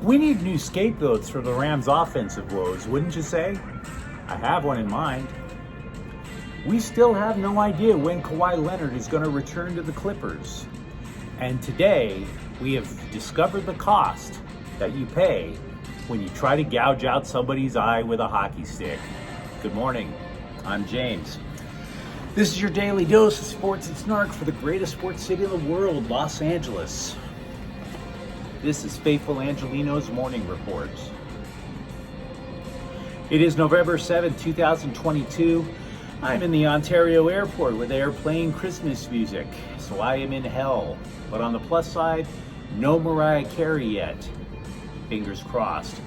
We need new scapegoats for the Rams' offensive woes, wouldn't you say? I have one in mind. We still have no idea when Kawhi Leonard is going to return to the Clippers. And today, we have discovered the cost that you pay when you try to gouge out somebody's eye with a hockey stick. Good morning. I'm James. This is your daily dose of sports and snark for the greatest sports city in the world, Los Angeles. This is faithful Angelino's morning report. It is November 7th, 2022. I'm in the Ontario airport where they are playing Christmas music, so I am in hell. But on the plus side, no Mariah Carey yet. Fingers crossed.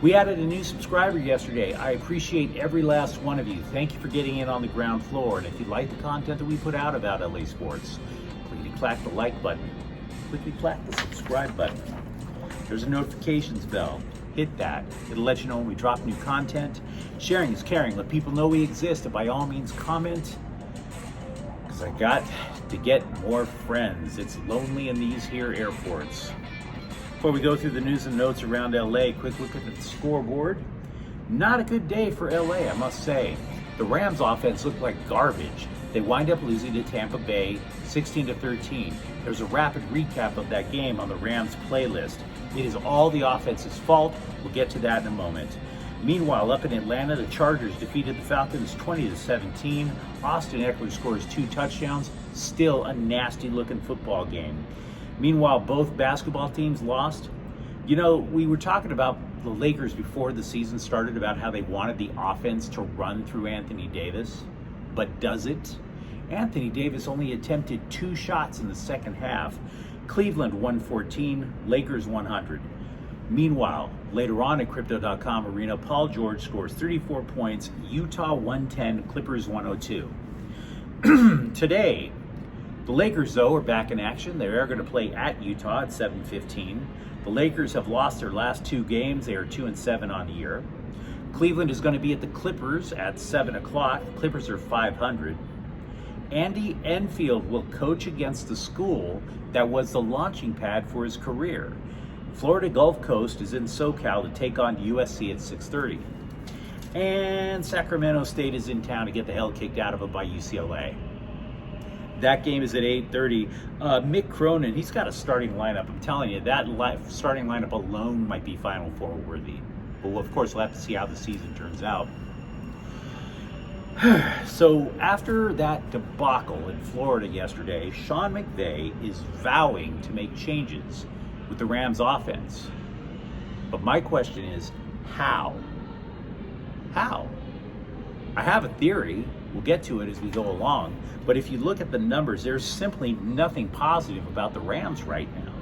We added a new subscriber yesterday. I appreciate every last one of you. Thank you for getting in on the ground floor. And if you like the content that we put out about LA sports, please clack the like button. Quickly clack the subscribe button. There's a notifications bell. Hit that. It'll let you know when we drop new content. Sharing is caring. Let people know we exist. And by all means, comment. Because I got to get more friends. It's lonely in these here airports. Before we go through the news and notes around LA, quick look at the scoreboard. Not a good day for LA, I must say. The Rams offense looked like garbage. They wind up losing to Tampa Bay 16-13. There's a rapid recap of that game on the Rams playlist. It is all the offense's fault. We'll get to that in a moment. Meanwhile, up in Atlanta, the Chargers defeated the Falcons 20-17. Austin Eckler scores 2 touchdowns. Still a nasty looking football game. Meanwhile, both basketball teams lost. You know, we were talking about the Lakers before the season started about how they wanted the offense to run through Anthony Davis. But does it? Anthony Davis only attempted 2 shots in the second half. Cleveland 114, Lakers 100. Meanwhile, later on at Crypto.com Arena, Paul George scores 34 points, Utah 110, Clippers 102. Today, the Lakers, though, are back in action. They are going to play at Utah at 7:15. The Lakers have lost their last 2 games. They are 2-7 on the year. Cleveland is going to be at the Clippers at 7 o'clock. The Clippers are 500. Andy Enfield will coach against the school that was the launching pad for his career. Florida Gulf Coast is in SoCal to take on USC at 6:30. And Sacramento State is in town to get the hell kicked out of them by UCLA. That game is at 8:30. Mick Cronin, he's got a starting lineup. I'm telling you, that starting lineup alone might be Final Four worthy. But of course, we'll have to see how the season turns out. So after that debacle in Florida yesterday, Sean McVay is vowing to make changes with the Rams offense. But my question is, how? How? I have a theory. We'll get to it as we go along. But if you look at the numbers, there's simply nothing positive about the Rams right now.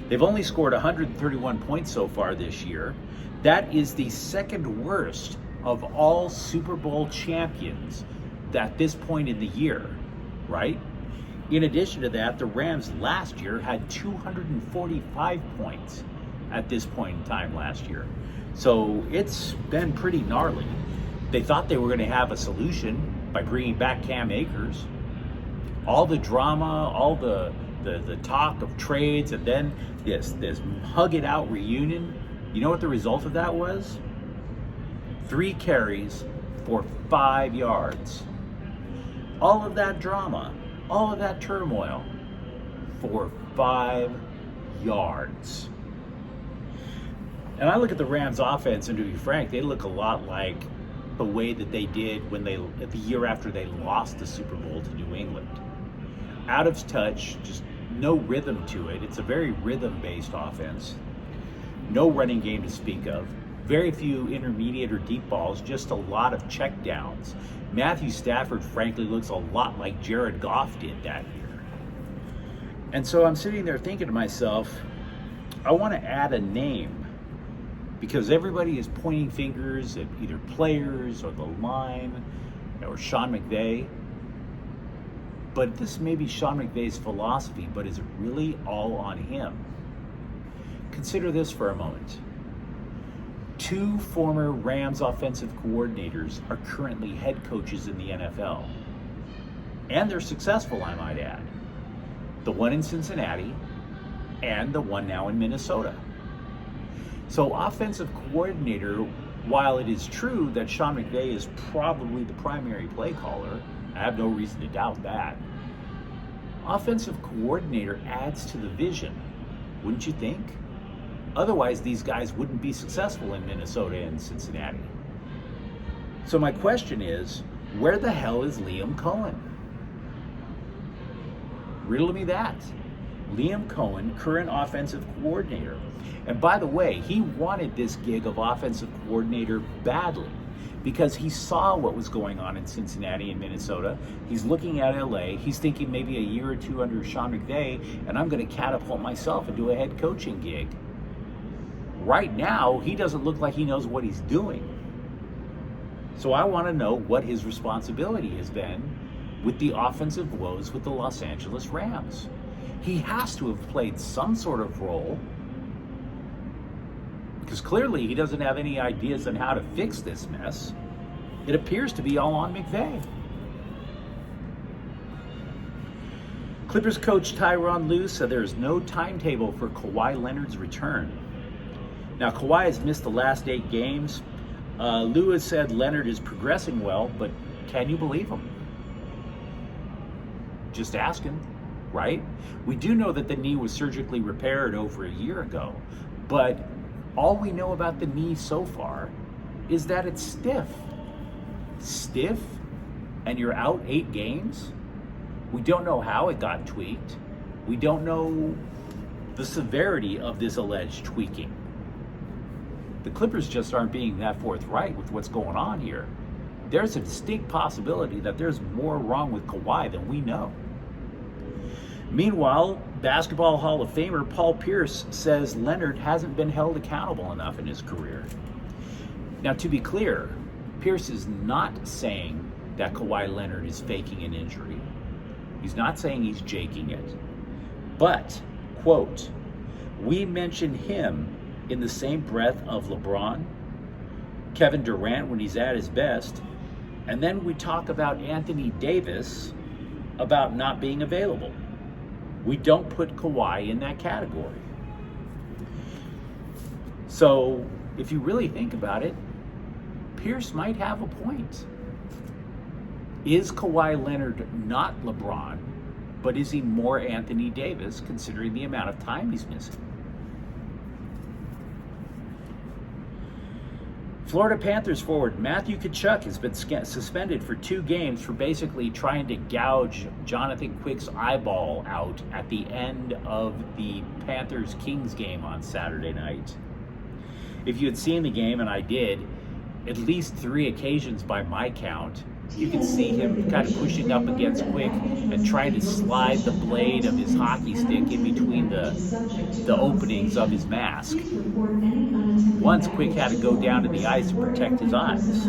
They've only scored 131 points so far this year. That is the second worst of all Super Bowl champions at this point in the year, right? In addition to that, the Rams last year had 245 points at this point in time last year. So it's been pretty gnarly. They thought they were going to have a solution by bringing back Cam Akers. All the drama, all the talk of trades, and then this hug it out reunion. You know what the result of that was? 3 carries for 5 yards. All of that drama, all of that turmoil for 5 yards. And I look at the Rams offense, and to be frank, they look a lot like the way that they did when the year after they lost the Super Bowl to New England. Out of touch, just no rhythm to it. It's a very rhythm-based offense. No running game to speak of. Very few intermediate or deep balls, just a lot of checkdowns. Matthew Stafford, frankly, looks a lot like Jared Goff did that year. And so I'm sitting there thinking to myself, I want to add a name, because everybody is pointing fingers at either players or the line or Sean McVay. But this may be Sean McVay's philosophy, but is it really all on him? Consider this for a moment. 2 former Rams offensive coordinators are currently head coaches in the NFL. And they're successful, I might add. The one in Cincinnati and the one now in Minnesota. So offensive coordinator, while it is true that Sean McVay is probably the primary play caller, I have no reason to doubt that, offensive coordinator adds to the vision, wouldn't you think? Otherwise, these guys wouldn't be successful in Minnesota and Cincinnati. So my question is, where the hell is Liam Cohen? Riddle me that. Liam Cohen, current offensive coordinator. And by the way, he wanted this gig of offensive coordinator badly because he saw what was going on in Cincinnati and Minnesota. He's looking at LA. He's thinking maybe a year or two under Sean McVay, and I'm going to catapult myself into a head coaching gig. Right now, he doesn't look like he knows what he's doing. So I want to know what his responsibility has been with the offensive woes with the Los Angeles Rams. He has to have played some sort of role, because clearly he doesn't have any ideas on how to fix this mess. It appears to be all on McVay. Clippers coach Tyronn Lue said there is no timetable for Kawhi Leonard's return. Now, Kawhi has missed the last 8 games. Lue has said Leonard is progressing well, but can you believe him? Just asking, right? We do know that the knee was surgically repaired over a year ago, but all we know about the knee so far is that it's stiff. Stiff, and you're out 8 games? We don't know how it got tweaked. We don't know the severity of this alleged tweaking. The Clippers just aren't being that forthright with what's going on here. There's a distinct possibility that there's more wrong with Kawhi than we know. Meanwhile, Basketball Hall of Famer Paul Pierce says Leonard hasn't been held accountable enough in his career. Now, to be clear, Pierce is not saying that Kawhi Leonard is faking an injury. He's not saying he's jaking it. But, quote, we mention him in the same breath of LeBron, Kevin Durant when he's at his best, and then we talk about Anthony Davis about not being available. We don't put Kawhi in that category. So, if you really think about it, Pierce might have a point. Is Kawhi Leonard not LeBron, but is he more Anthony Davis considering the amount of time he's missing? Florida Panthers forward Matthew Tkachuk has been suspended for 2 games for basically trying to gouge Jonathan Quick's eyeball out at the end of the Panthers-Kings game on Saturday night. If you had seen the game, and I did, at least 3 occasions by my count, you can see him kind of pushing up against Quick and trying to slide the blade of his hockey stick in between the openings of his mask. Once Quick had to go down to the ice to protect his eyes.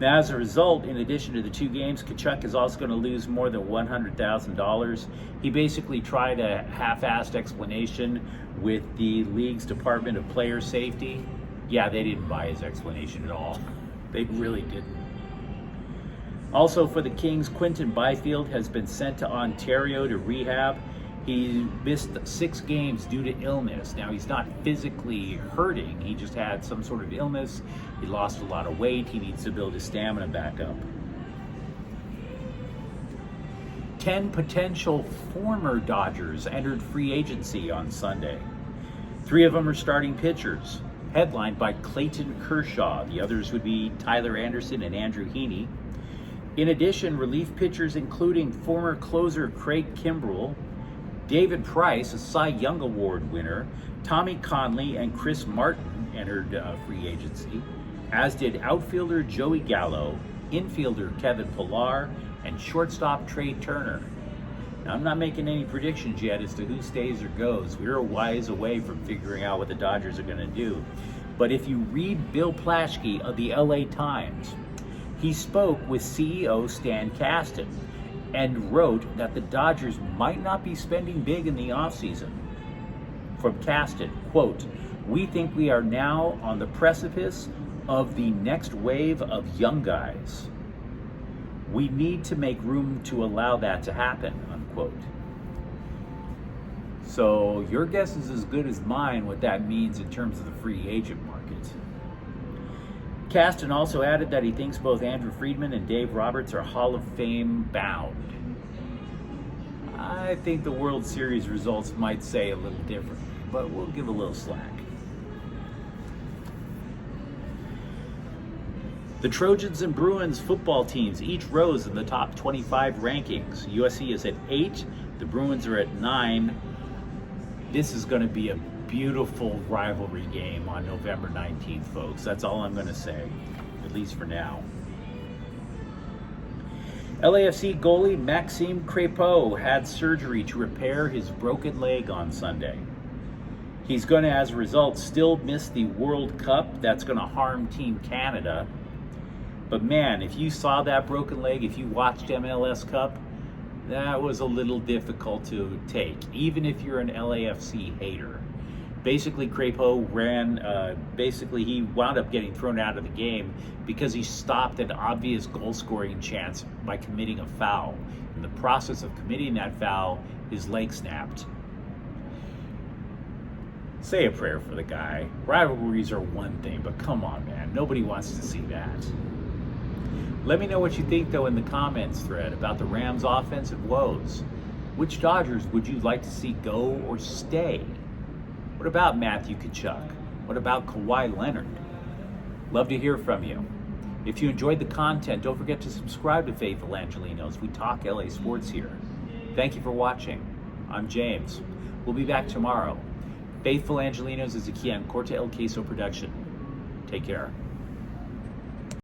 Now, as a result, in addition to the 2 games, Tkachuk is also going to lose more than $100,000. He basically tried a half-assed explanation with the league's Department of Player Safety. Yeah, they didn't buy his explanation at all. They really didn't. Also for the Kings, Quinton Byfield has been sent to Ontario to rehab. He missed 6 games due to illness. Now, he's not physically hurting. He just had some sort of illness. He lost a lot of weight. He needs to build his stamina back up. 10 potential former Dodgers entered free agency on Sunday. 3 of them are starting pitchers, headlined by Clayton Kershaw. The others would be Tyler Anderson and Andrew Heaney. In addition, relief pitchers including former closer Craig Kimbrell, David Price, a Cy Young Award winner, Tommy Conley, and Chris Martin entered free agency, as did outfielder Joey Gallo, infielder Kevin Pillar, and shortstop Trey Turner. Now, I'm not making any predictions yet as to who stays or goes. We're a ways away from figuring out what the Dodgers are going to do. But if you read Bill Plaschke of the LA Times, he spoke with CEO Stan Kasten and wrote that the Dodgers might not be spending big in the offseason. From Kasten, quote, we think we are now on the precipice of the next wave of young guys. We need to make room to allow that to happen, unquote. So your guess is as good as mine what that means in terms of the free agent market. Kasten also added that he thinks both Andrew Friedman and Dave Roberts are Hall of Fame bound. I think the World Series results might say a little different, but we'll give a little slack. The Trojans and Bruins football teams each rose in the top 25 rankings. USC is at 8, the Bruins are at 9. This is going to be a beautiful rivalry game on November 19th, folks. That's all I'm going to say, at least for now. LAFC goalie Maxime Crépeau had surgery to repair his broken leg on Sunday. He's going to, as a result, still miss the World Cup. That's going to harm Team Canada. But man, if you saw that broken leg, if you watched MLS Cup, that was a little difficult to take, even if you're an LAFC hater. Basically, Crépeau he wound up getting thrown out of the game because he stopped an obvious goal-scoring chance by committing a foul. In the process of committing that foul, his leg snapped. Say a prayer for the guy. Rivalries are one thing, but come on, man. Nobody wants to see that. Let me know what you think, though, in the comments thread about the Rams' offensive woes. Which Dodgers would you like to see go or stay? What about Matthew Tkachuk? What about Kawhi Leonard? Love to hear from you. If you enjoyed the content, don't forget to subscribe to Faithful Angelenos. We talk LA sports here. Thank you for watching. I'm James. We'll be back tomorrow. Faithful Angelenos is a Kian Corte El Queso production. Take care.